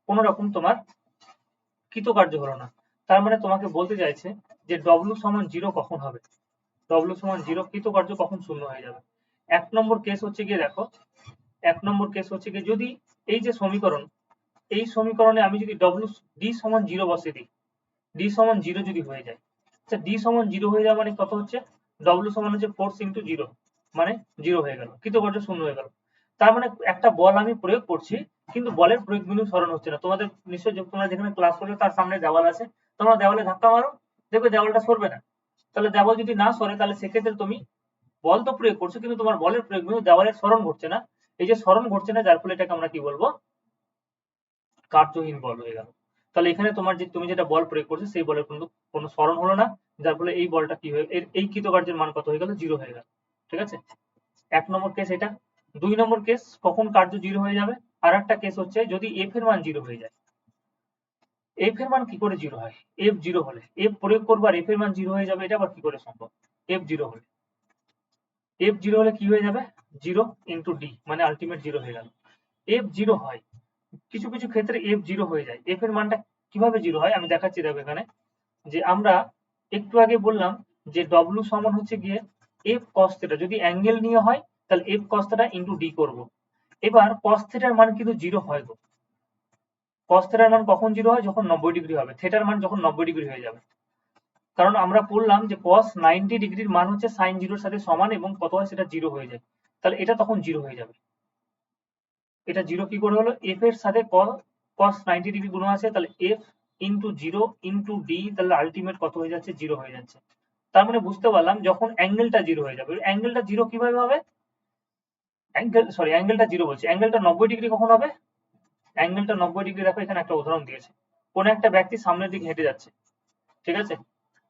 কোনো রকম তোমার কৃতকার্য হলো না, তার মানে তোমাকে বলতে চাইছে যে W সমান 0 কখন হবে, W সমান 0 কৃতকার্য কখন শূন্য হয়ে যাবে। এক নম্বর কেস হচ্ছে গিয়ে দেখো, যদি এই যে সমীকরণ, এই সমীকরণে আমি যদি D সমান 0 বসিয়ে দিই, D সমান 0 যদি হয়ে যায়, আচ্ছা D সমান 0 হয়ে যাওয়া মানে কত হচ্ছে, W সমান হচ্ছে ফোর্স ইন্টু 0, মানে 0 হয়ে গেল, কৃতকার্য শূন্য হয়ে গেল। তার মানে একটা বল আমি প্রয়োগ করছি কিন্তু বলের প্রয়োগ বিন্দু সরণ হচ্ছে না। তোমাদের নিশ্চয়ই তোমরা যেখানে ক্লাস করবে তার সামনে দেওয়াল আছে, তোমরা দেওয়ালে ধাক্কা মারো, দেখবে দেওয়ালটা সরবে না। তাহলে দেওয়াল যদি না সরে তাহলে সেক্ষেত্রে তুমি বল তো প্রয়োগ করছো কিন্তু তোমার বলের প্রয়োগ বিন্দু দেওয়ালের সরণ ঘটছে না। এই যে সরণ ঘটছে না, যার ফলে এটাকে আমরা কি বলবো, কার্যহীন বল হয়ে গেল। তাহলে এখানে তুমি যেটা বল প্রয়োগ করছো সেই বলের কিন্তু কোনো সরণ হলো না, যার ফলে এই বলটা কি হয়ে, এই কৃতকার্যের মান কত হয়ে গেল, 0 হয়ে গেল। ঠিক আছে, এক নম্বর কেস এটা। দুই নম্বর কেস, কখন কার্য 0 হয়ে যাবে, আর একটা কেস হচ্ছে যদি f এর মান 0 হয়ে যায়। f এর মান কি করে 0 হয়, f 0 হলে f প্রয়োগ করবো আর f এর মান 0 হয়ে যাবে, এটা আবার কি করে সম্ভব? f 0 হলে কি হয়ে যাবে, 0 ইন্টু d, মানে আলটিমেট 0 হয়ে গেল। f 0 হয়, কিছু কিছু ক্ষেত্রে f 0 হয়ে যায়। f এর মানটা কিভাবে 0 হয় আমি দেখাচ্ছি, দেখো এখানে, যে আমরা একটু আগে বললাম যে w সমান হচ্ছে গিয়ে f cos θ, যদি অ্যাঙ্গেল নিয়ে হয় তাহলে f cos θ ইন্টু d করব। এবার cos θ এর মান কিন্তু 0 হয় গো। cos θ এর মান কখন 0 হয়, যখন 90 ডিগ্রি হবে, θ এর মান যখন 90 ডিগ্রি হয়ে যাবে। কারণ আমরা বললাম যে cos 90 ডিগ্রির মান হচ্ছে sin 0 এর সাথে সমান, এবং কত হয় সেটা 0 হয়ে যায়, তাহলে এটা তখন 0 হয়ে যাবে। এটা 0 কি করে হলো, f এর সাথে cos 90 ডিগ্রি গুণ আছে, তাহলে f ইন্টু 0 ইন্টু d, তাহলে আলটিমেট কত হয়ে যাচ্ছে, 0 হয়ে যাচ্ছে। তার মানে বুঝতে পারলাম যখন অ্যাঙ্গেলটা 0 হয়ে যাবে। অ্যাঙ্গেলটা 0 কিভাবে হবে, অ্যাঙ্গেলটা 0 বলছি, অ্যাঙ্গেলটা 90 ডিগ্রি কখন হবে, অ্যাঙ্গেলটা 90 ডিগ্রি, দেখো এখানে একটা উদাহরণ দিয়েছে, কোন একটা ব্যক্তি সামনের দিকে হেঁটে যাচ্ছে, ঠিক আছে,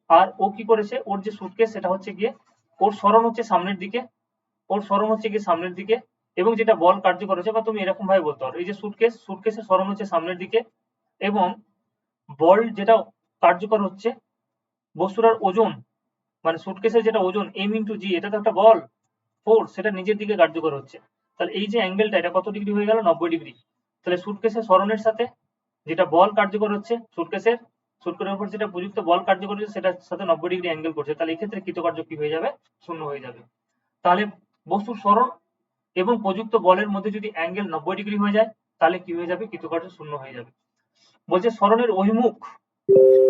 আর ও কি করেছে, ওর যে সুটকেস সেটা হচ্ছে গিয়ে, ওর সরণ হচ্ছে সামনের দিকে, এবং যেটা বল কার্যকর হচ্ছে, বা তুমি এরকম ভাবে বলতে পারো, এই যে সুটকেসের সরণ হচ্ছে সামনের দিকে, এবং বল যেটা কার্যকর হচ্ছে, বস্তুটার ওজন, মানে সুটকেসের যেটা ওজন m ইন্টু জি, এটা তো একটা বল, ফোর্স, সেটা নিচের দিকে কার্যকর হচ্ছে। তাহলে এই যে অ্যাঙ্গেলটা, এটা কত ডিগ্রি হয়ে গেল, 90 ডিগ্রি। তাহলে সুটকেসের সরণের সাথে যেটা বল কার্যকর হচ্ছে, সুটকেসের উপর যেটা প্রযুক্ত বল কার্যকর হচ্ছে সেটার সাথে 90 ডিগ্রি অ্যাঙ্গেল করছে, তাহলে এই ক্ষেত্রে কৃতকার্য কি হয়ে যাবে, শূন্য হয়ে যাবে। তাহলে বস্তুর সরণ এবং প্রযুক্ত বলের মধ্যে যদি অ্যাঙ্গেল 90 ডিগ্রি হয়ে যায় তাহলে কি হয়ে যাবে, কৃতকার্য শূন্য হয়ে যাবে। বলছে সরণের অভিমুখ,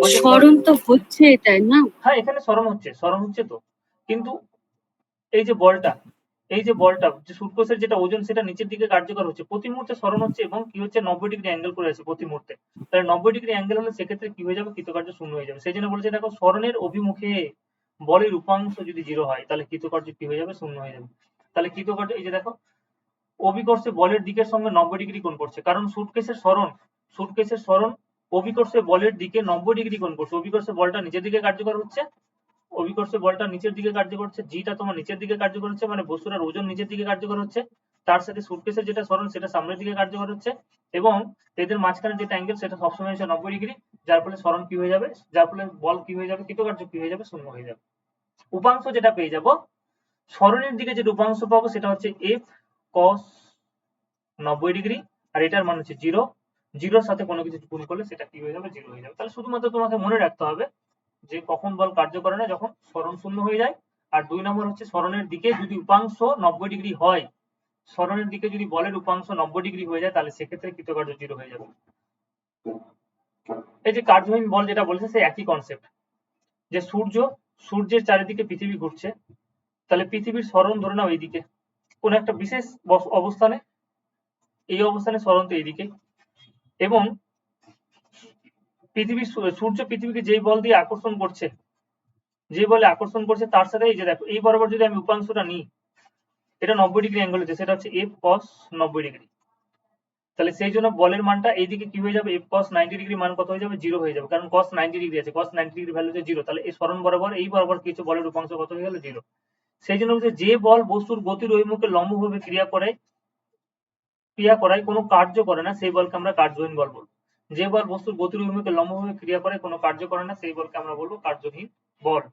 বলছে সরণ তো হচ্ছে, তাই না? হ্যাঁ, এখানে সরণ হচ্ছে তো, কিন্তু এই যে বলটা যে সুটকেসের যেটা ওজন সেটা নিচের দিকে কার্যকর হচ্ছে, প্রতি মুহূর্তে সরণ হচ্ছে এবং কি হচ্ছে, 90 ডিগ্রি অ্যাঙ্গেল করে আছে প্রতি মুহূর্তে। তাহলে 90 ডিগ্রি অ্যাঙ্গেল হলে সেক্ষেত্রে কি হয়ে যাবে, কৃতকার্য শূন্য হয়ে যাবে। সেই জন্য বলছে দেখো, সরণের অভিমুখে বলের উপাংশ যদি 0 হয় তাহলে কৃতকার্য কি হয়ে যাবে, শূন্য হয়ে যাবে। তাহলে কৃতকার্য, এই যে দেখো, অভিকর্ষে বলের দিকের সঙ্গে 90 ডিগ্রি কোণ করছে, কারণ সুটকেসের সরণ অভিকর্ষে বলের দিকে 90 ডিগ্রি কোণ করছে। অভিকর্ষে বলটা নিচের দিকে কার্যকর হচ্ছে, নিচের দিকে কার্যকর হচ্ছে, জিটা তোমার নিচের দিকে কার্যকর হচ্ছে, মানে বস্তুটার ওজন নিচের দিকে কার্যকর হচ্ছে, তার সাথে সুটকেসের যেটা সরণ সেটা সামনের দিকে কার্যকর হচ্ছে, এবং এদের মাঝখানে যেটা অ্যাঙ্গেল সেটা সবসময় হচ্ছে 90 ডিগ্রি, যার ফলে সরণ কি হয়ে যাবে, যার ফলে বল কি হয়ে যাবে, কৃতকার্য কি হয়ে যাবে, শূন্য হয়ে যাবে। উপাংশ যেটা পেয়ে যাব, সরণের দিকে যেটা উপাংশ পাবো সেটা হচ্ছে f cos 90 ডিগ্রি, আর এটার মান হচ্ছে 0, 0 সাথে কোনো কিছু গুণ করলে সেটা কি হয়ে যাবে, 0 হয়ে যাবে। তাহলে শুধুমাত্র তোমাকে মনে রাখতে হবে যে কখন বল কার্য করে না, যখন সরণ শূন্য হয়ে যায়, আর 2 নম্বর হচ্ছে সরণের দিকে যদি উপাংশ 90 ডিগ্রি হয়, সরণের দিকে যদি বলের উপাংশ 90 ডিগ্রি হয়ে যায় তাহলে সেক্ষেত্রে কৃতকার্য 0 হয়ে যাবে। এই যে কার্যহীন বল যেটা বলেছে সেই একই কনসেপ্ট, যে সূর্যের চারিদিকে পৃথিবী ঘুরছে, তাহলে পৃথিবীর সরণ ধরে নাও এইদিকে, কোন একটা বিশেষ অবস্থানে, এই অবস্থানে সরণ তো এইদিকে, এবং সূর্য পৃথিবীকে যেই বল দিয়ে আকর্ষণ করছে, যে বলে আকর্ষণ করছে তার সাথে এই যে দেখো এই বরাবর যদি আমি উপাংশটা নিই, এটা 90 ডিগ্রি অ্যাঙ্গেল হচ্ছে, সেটা হচ্ছে f cos 90 ডিগ্রি। তাহলে সেই জন্য বলের মানটা এইদিকে কি হয়ে যাবে, f cos 90 ডিগ্রি মান কত হয়ে যাবে, 0 হয়ে যাবে, কারণ cos 90 ডিগ্রি আছে, cos 90 ডিগ্রি ভ্যালু হচ্ছে 0। তাহলে এই সরণ বরাবর এই বরাবর কিছু বলের উপাংশ কত হয়ে গেল, 0। সেই জন্য হচ্ছে যে বল বস্তুর গতির অভিমুখে লম্বভাবে ক্রিয়া করায় কোনো কার্য করে না সেই বলকে আমরা কার্যহীন বল বলবো। যে বল বস্তুর গতির অভিমুখে লম্বভাবে ক্রিয়া করে কোনো কার্য করে না সেই বলকে আমরা বলবো কার্যহীন বল।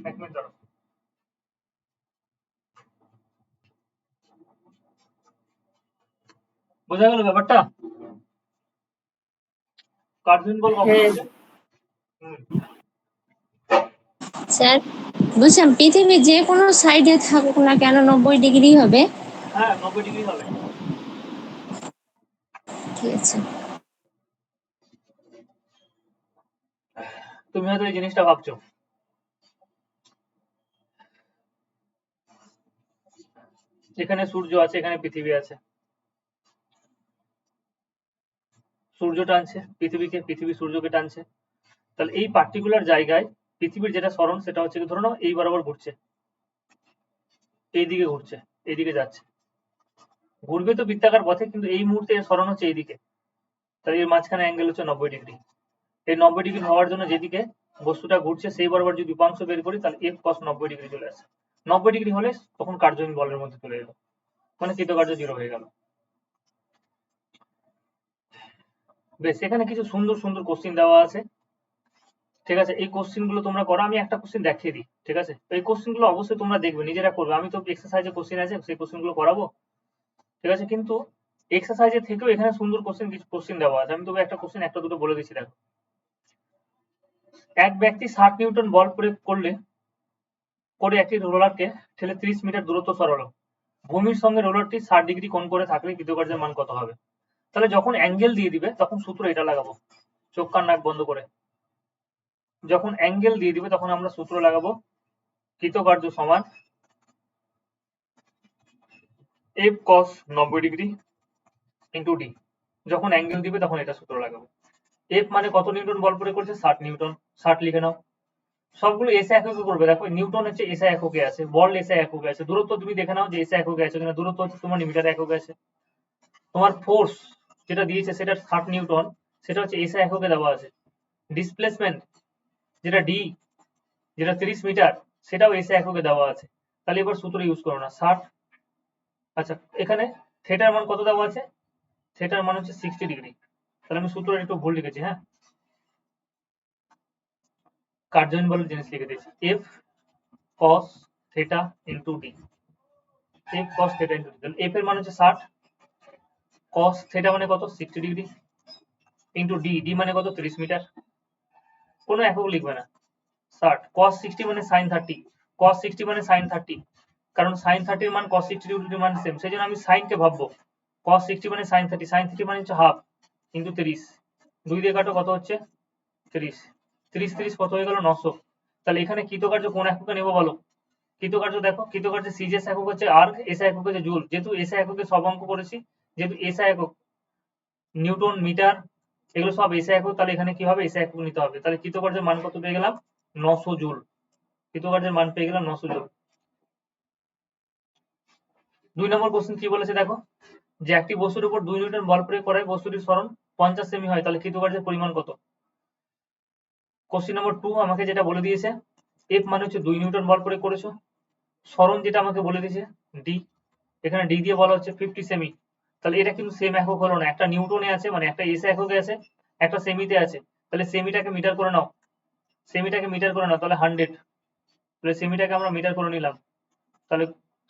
এক মিনিট দাঁড়াও। বোঝা গেল ব্যাপারটা? কার্যহীন বল কখন হ্যাঁ হবে? স্যার বুঝলাম, পৃথিবীর যে কোনো সাইডে থাকুক না কেন 90 ডিগ্রি হবে। হ্যাঁ 90 ডিগ্রি হবে। ঠিক আছে। তুমি হয়তো এই জিনিসটা ভাবছো, এখানে সূর্য আছে, এখানে পৃথিবী আছে, সূর্য টানছে পৃথিবীকে, পৃথিবী সূর্যকে টানছে, তাহলে এই পার্টিকুলার জায়গায় পৃথিবীর যেটা সরণ সেটা হচ্ছে ধরে নাও এই বরাবর ঘুরছে, এইদিকে ঘুরছে, এইদিকে যাচ্ছে, ঘুরবে তো বৃত্তাকার পথে, কিন্তু এই মুহূর্তে এর সরণ হচ্ছে এইদিকে, তাহলে এর মাঝখানে অ্যাঙ্গেল হচ্ছে 90 ডিগ্রি। এই 90 ডিগ্রি হওয়ার জন্য যেদিকে বস্তুটা ঘুরছে সেই বরাবর যদি উপাংশ বের করি তাহলে f cos 90 ডিগ্রি চলে আসে। 90 ডিগ্রি হলে তখন কার্যহীন বলের মধ্যে চলে এলো, মানে কৃতকার্য 0 হয়ে গেল। বেশ, এখানে কিছু সুন্দর সুন্দর কোশ্চিন দেওয়া আছে, ঠিক আছে, এই কোশ্চিন গুলো তোমরা করো, আমি একটা কোশ্চিন দেখিয়ে দিই, ঠিক আছে, এই কোশ্চিন গুলো অবশ্যই তোমরা দেখবে, নিজেরা করবে, আমি তো এক্সারসাইজে কোশ্চিন আছে সেই কোশ্চিন গুলো করাবো, ঠিক আছে, কিন্তু এক্সারসাইজের থেকেও এখানে সুন্দর কোশ্চিন, কিছু কোশ্চিন দেওয়া আছে, আমি তবে একটা কোশ্চিন একটা দুটো বলে দিচ্ছি। দেখো, এক ব্যক্তি 60 নিউটন বল প্রয়োগ করে একটি রোলারকে ঠেলে 30 মিটার দূরত্ব সরালো, ভূমির সঙ্গে রোলারটি 60 ডিগ্রি কোণ করে থাকলে কৃতকার্যের মান কত হবে? তাহলে যখন অ্যাঙ্গেল দিয়ে দিবে তখন সূত্র এটা লাগাবো, চোখ কান নাক বন্ধ করে, যখন অ্যাঙ্গেল দিয়ে দিবে তখন আমরা সূত্র লাগাবো কৃতকার্য সমান f cos 90 degree into d। যখন অ্যাঙ্গেল দিবে তখন এটা সূত্র লাগাবো। f মানে কত নিউটন বল প্রয়োগ করছে, 60 নিউটন, 60 লিখে নাও। সবগুলো এসআই এককে করবে, দেখো নিউটন হচ্ছে এসআই এককে আছে, বল এসআই এককে আছে, দূরত্ব তুমি দেখে নাও যে এসআই এককে আছে কিনা, দূরত্ব হচ্ছে তোমার মিটার এককে আছে, তোমার ফোর্স যেটা দিয়েছে সেটা 60 নিউটন, সেটা হচ্ছে এসআই এককে দেওয়া আছে, ডিসপ্লেসমেন্ট যেটা ডি, যেটা 30 মিটার, সেটাও এসআই এককে দেওয়া আছে। তাহলে এবার সূত্র ইউজ করো না, 60, আচ্ছা এখানে থিটার মান কত দেওয়া আছে, থিটার মান হচ্ছে 60 ডিগ্রি, তাহলে আমি সূত্রটা একটু ভুল লিখেছি, হ্যাঁ, কার্যহীন বলের জিনিস লিখে দিয়েছি, f cos theta into d, f cos theta into d, তাহলে f এর মান হচ্ছে 60, cos থিটা মানে কত 60 ডিগ্রি, ইনটু d, d মানে কত 30 মিটার, কোনো একক লিখবে না, 60, cos 60 মানে sin 30, cos 60 মানে sin 30, কারণ sin 30 এর মান cos 60 ডিগ্রির মান সেম, সেজন্য আমি sin কে ভাববো, cos 60 মানে sin 30, sin 30 মানে হচ্ছে হাফ ইনটু 30, 2 দিয়ে কাটো কত হচ্ছে 30, 30 30 কত হয়ে গেল 900। তাহলে এখানে কৃতকার্য কোন এককে নেব বলো, কৃতকার্য দেখো, কৃতকার্য সিজিএস একক হচ্ছে আর্ক, এসআই একক হচ্ছে জুল, যেহেতু এসআই এককে সব অঙ্ক করেছি, যেহেতু এসআই একক নিউটন মিটার এগুলো সব এসআই একক, তাহলে এখানে কি হবে এসআই একক নিতে হবে, তাহলে কৃতকার্যের মান কত পেয়ে গেলাম 900 জুল, কৃতকার্যের মান পেয়ে গেলাম 900 জুল। 2 নম্বর কোশ্চেন কি বলেছে দেখো, যে একটি বস্তুর উপর 2 নিউটন বল প্রয়োগ করায় বস্তুটির সরণ 50 সেমি হয়, তাহলে কৃতকার্যের পরিমাণ কত? কোশ্চেন নম্বর 2 আমাকে যেটা বলে দিয়েছে, f মানে হচ্ছে 2 নিউটন বল প্রয়োগ করেছো, সরণ যেটা আমাকে বলে দিয়েছে d, এখানে d দিয়ে বলা হচ্ছে 50 সেমি, তাহলে এটা কিন্তু সেম একক হলো না, একটা নিউটনে আছে মানে একটা এসআই এককে আছে, একটা সেমিতে আছে, তাহলে সেমিটাকে মিটার করে নাও, সেমিটাকে মিটার করে নাও, তাহলে 100, তাহলে সেমিটাকে আমরা মিটার করে নিলাম, তাহলে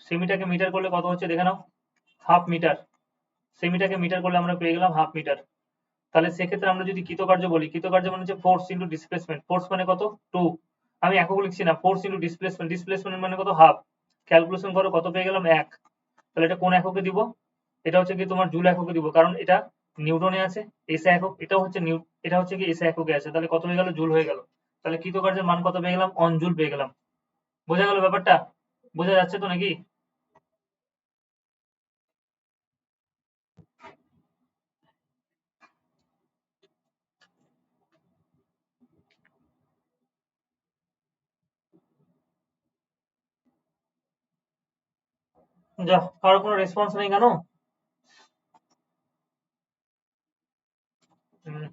সেমিটাকে মিটার করলে কত হচ্ছে দেখে নাও, হাফ মিটার, সেমিটাকে মিটার করলে আমরা পেয়ে গেলাম হাফ মিটার, তাহলে সেক্ষেত্রে আমরা যদি কৃতকার্য বলি, কৃতকার্য মানে হচ্ছে ফোর্স ইন্টু ডিসপ্লেসমেন্ট। ফোর্স মানে কত? 2। আমি একক লিখছি না, ফোর্স ইন্টু ডিসপ্লেসমেন্ট। ডিসপ্লেসমেন্ট মানে কত? হাফ। ক্যালকুলেশন করো, কত পেয়ে গেলাম? 1। তাহলে এটা কোন এককে দিব? এটা হচ্ছে কি তোমার জুল এককে দিব, কারণ এটা নিউটনে আছে। এসআই একক, এটাও হচ্ছে এটা হচ্ছে কি এসআই এককে আছে। তাহলে কত হয়ে গেল? জুল হয়ে গেল। তাহলে কৃতকার্যের মান কত পেয়ে গেলাম? 1 জুল পেয়ে গেলাম। বোঝা গেল ব্যাপারটা? বোঝা যাচ্ছে তো নাকি? যা, কারো কোনো রেসপন্স নেই কেন? হুম,